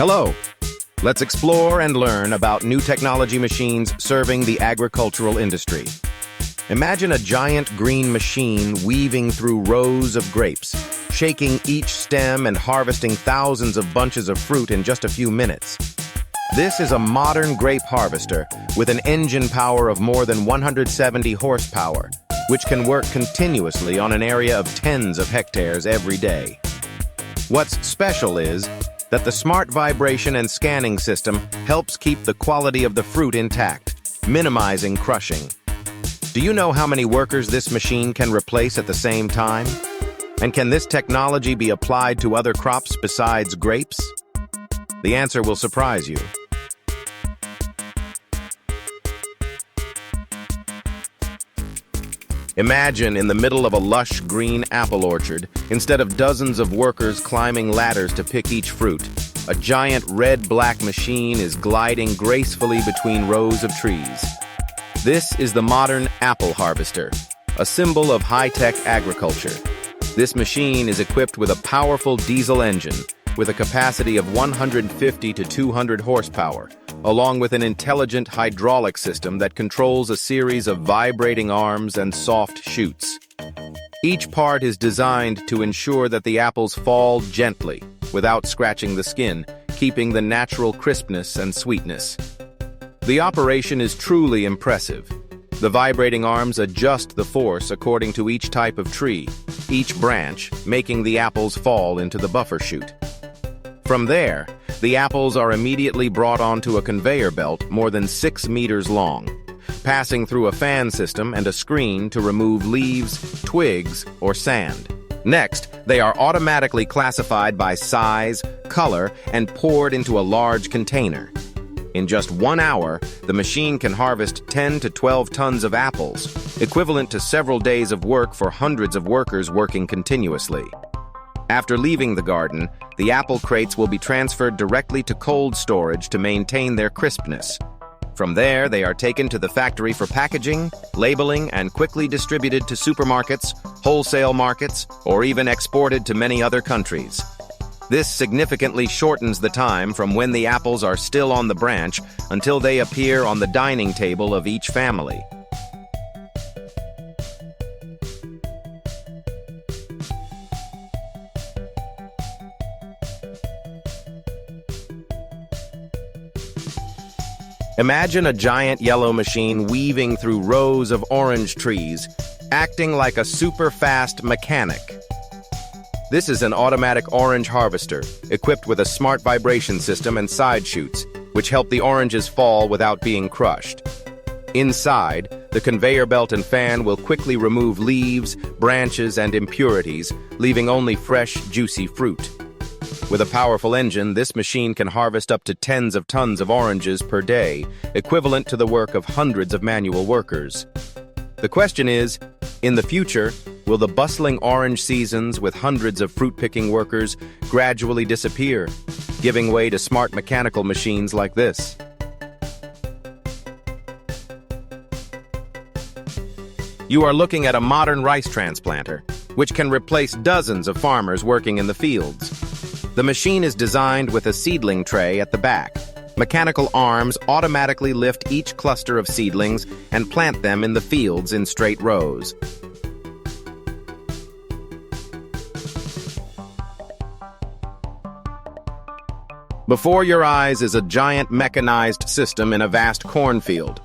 Hello. Let's explore and learn about new technology machines serving the agricultural industry. Imagine a giant green machine weaving through rows of grapes, shaking each stem and harvesting thousands of bunches of fruit in just a few minutes. This is a modern grape harvester with an engine power of more than 170 horsepower, which can work continuously on an area of tens of hectares every day. What's special is that the smart vibration and scanning system helps keep the quality of the fruit intact, minimizing crushing. Do you know how many workers this machine can replace at the same time? And can this technology be applied to other crops besides grapes? The answer will surprise you. Imagine in the middle of a lush green apple orchard, instead of dozens of workers climbing ladders to pick each fruit, a giant red-black machine is gliding gracefully between rows of trees. This is the modern apple harvester, a symbol of high-tech agriculture. This machine is equipped with a powerful diesel engine with a capacity of 150 to 200 horsepower, along with an intelligent hydraulic system that controls a series of vibrating arms and soft chutes. Each part is designed to ensure that the apples fall gently, without scratching the skin, keeping the natural crispness and sweetness. The operation is truly impressive. The vibrating arms adjust the force according to each type of tree, each branch making the apples fall into the buffer chute. From there, the apples are immediately brought onto a conveyor belt more than 6 meters long, passing through a fan system and a screen to remove leaves, twigs, or sand. Next, they are automatically classified by size, color, and poured into a large container. In just 1 hour, the machine can harvest 10 to 12 tons of apples, equivalent to several days of work for hundreds of workers working continuously. After leaving the garden, the apple crates will be transferred directly to cold storage to maintain their crispness. From there, they are taken to the factory for packaging, labeling, and quickly distributed to supermarkets, wholesale markets, or even exported to many other countries. This significantly shortens the time from when the apples are still on the branch until they appear on the dining table of each family. Imagine a giant yellow machine weaving through rows of orange trees, acting like a super-fast mechanic. This is an automatic orange harvester, equipped with a smart vibration system and side chutes, which help the oranges fall without being crushed. Inside, the conveyor belt and fan will quickly remove leaves, branches, and impurities, leaving only fresh, juicy fruit. With a powerful engine, this machine can harvest up to tens of tons of oranges per day, equivalent to the work of hundreds of manual workers. The question is, in the future, will the bustling orange seasons with hundreds of fruit-picking workers gradually disappear, giving way to smart mechanical machines like this? You are looking at a modern rice transplanter, which can replace dozens of farmers working in the fields. The machine is designed with a seedling tray at the back. Mechanical arms automatically lift each cluster of seedlings and plant them in the fields in straight rows. Before your eyes is a giant mechanized system in a vast cornfield.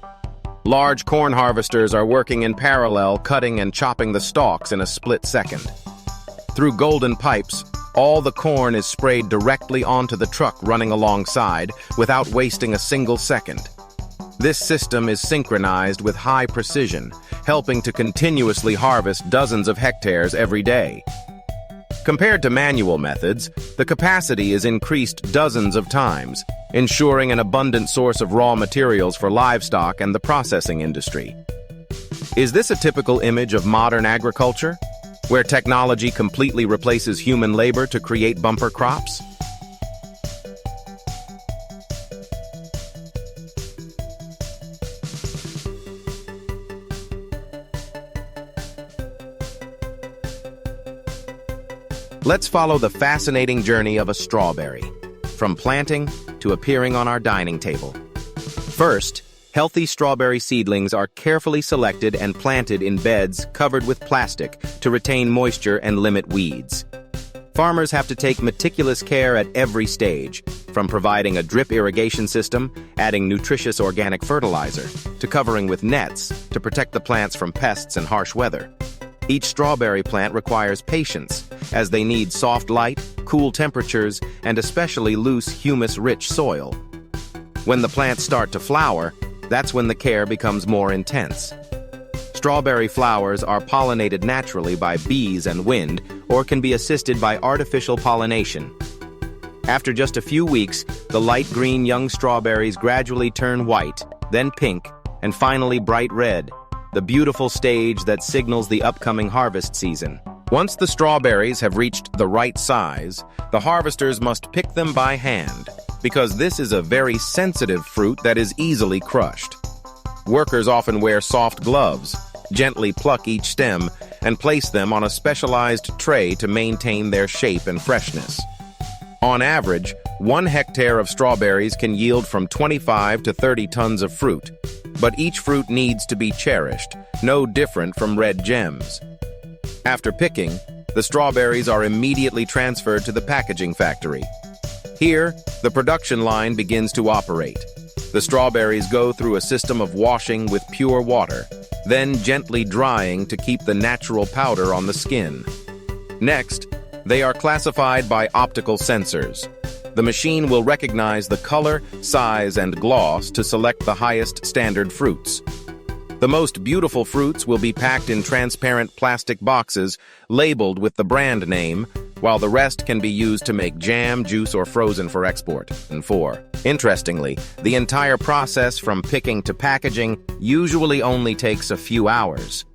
Large corn harvesters are working in parallel, cutting and chopping the stalks in a split second. Through golden pipes, all the corn is sprayed directly onto the truck running alongside without wasting a single second. This system is synchronized with high precision, helping to continuously harvest dozens of hectares every day. Compared to manual methods, the capacity is increased dozens of times, ensuring an abundant source of raw materials for livestock and the processing industry. Is this a typical image of modern agriculture, where technology completely replaces human labor to create bumper crops? Let's follow the fascinating journey of a strawberry. from planting to appearing on our dining table. First, healthy strawberry seedlings are carefully selected and planted in beds covered with plastic to retain moisture and limit weeds. Farmers have to take meticulous care at every stage, from providing a drip irrigation system, adding nutritious organic fertilizer, to covering with nets to protect the plants from pests and harsh weather. Each strawberry plant requires patience, as they need soft light, cool temperatures, and especially loose, humus-rich soil. When the plants start to flower, that's when the care becomes more intense. Strawberry flowers are pollinated naturally by bees and wind, or can be assisted by artificial pollination. After just a few weeks, the light green young strawberries gradually turn white, then pink, and finally bright red, the beautiful stage that signals the upcoming harvest season. Once the strawberries have reached the right size, the harvesters must pick them by hand, because this is a very sensitive fruit that is easily crushed. Workers often wear soft gloves, gently pluck each stem, and place them on a specialized tray to maintain their shape and freshness. On average, 1 hectare of strawberries can yield from 25 to 30 tons of fruit, but each fruit needs to be cherished, no different from red gems. After picking, the strawberries are immediately transferred to the packaging factory. Here, the production line begins to operate. The strawberries go through a system of washing with pure water, then gently drying to keep the natural powder on the skin. Next, they are classified by optical sensors. The machine will recognize the color, size, and gloss to select the highest standard fruits. The most beautiful fruits will be packed in transparent plastic boxes labeled with the brand name, while the rest can be used to make jam, juice, or frozen for export. Interestingly, the entire process from picking to packaging usually only takes a few hours.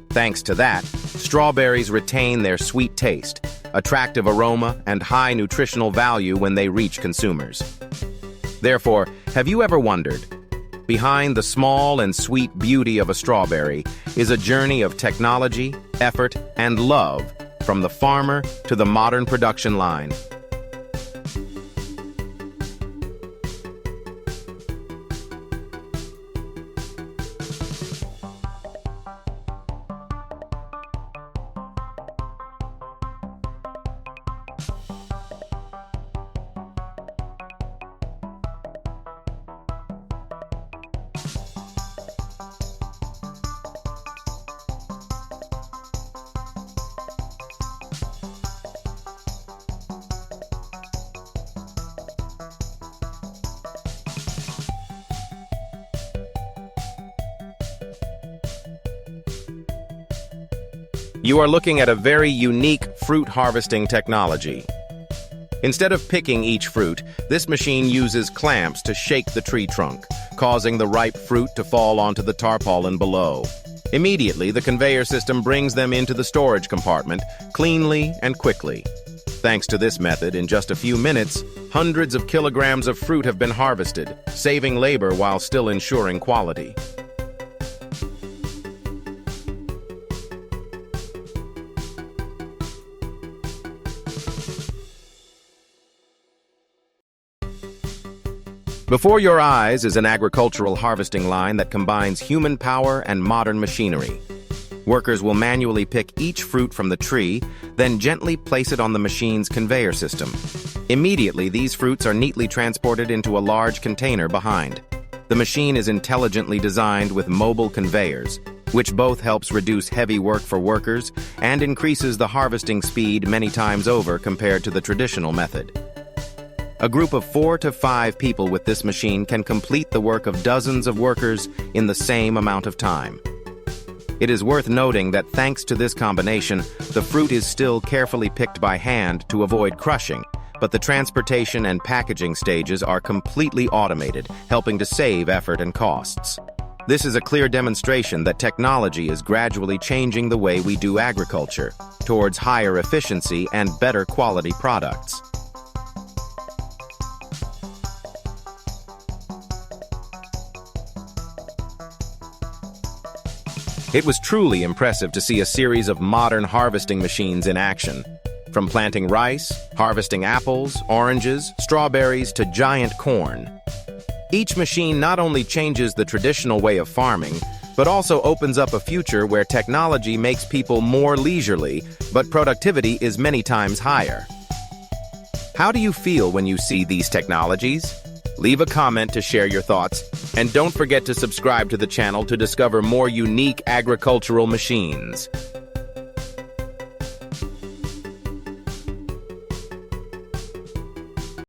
Thanks to that, strawberries retain their sweet taste, attractive aroma, and high nutritional value when they reach consumers. Therefore, have you ever wondered, behind the small and sweet beauty of a strawberry is a journey of technology, effort, and love, from the farmer to the modern production line? You are looking at a very unique fruit harvesting technology. Instead of picking each fruit, this machine uses clamps to shake the tree trunk, causing the ripe fruit to fall onto the tarpaulin below. Immediately, the conveyor system brings them into the storage compartment, cleanly and quickly. Thanks to this method, in just a few minutes, hundreds of kilograms of fruit have been harvested, saving labor while still ensuring quality. Before your eyes is an agricultural harvesting line that combines human power and modern machinery. Workers will manually pick each fruit from the tree, then gently place it on the machine's conveyor system. Immediately, these fruits are neatly transported into a large container behind. The machine is intelligently designed with mobile conveyors, which both helps reduce heavy work for workers and increases the harvesting speed many times over compared to the traditional method. A group of 4 to 5 people with this machine can complete the work of dozens of workers in the same amount of time. It is worth noting that thanks to this combination, the fruit is still carefully picked by hand to avoid crushing, but the transportation and packaging stages are completely automated, helping to save effort and costs. This is a clear demonstration that technology is gradually changing the way we do agriculture, towards higher efficiency and better quality products. It was truly impressive to see a series of modern harvesting machines in action. from planting rice, harvesting apples, oranges, strawberries, to giant corn. Each machine not only changes the traditional way of farming, but also opens up a future where technology makes people more leisurely, but productivity is many times higher. How do you feel when you see these technologies? Leave a comment to share your thoughts, and don't forget to subscribe to the channel to discover more unique agricultural machines.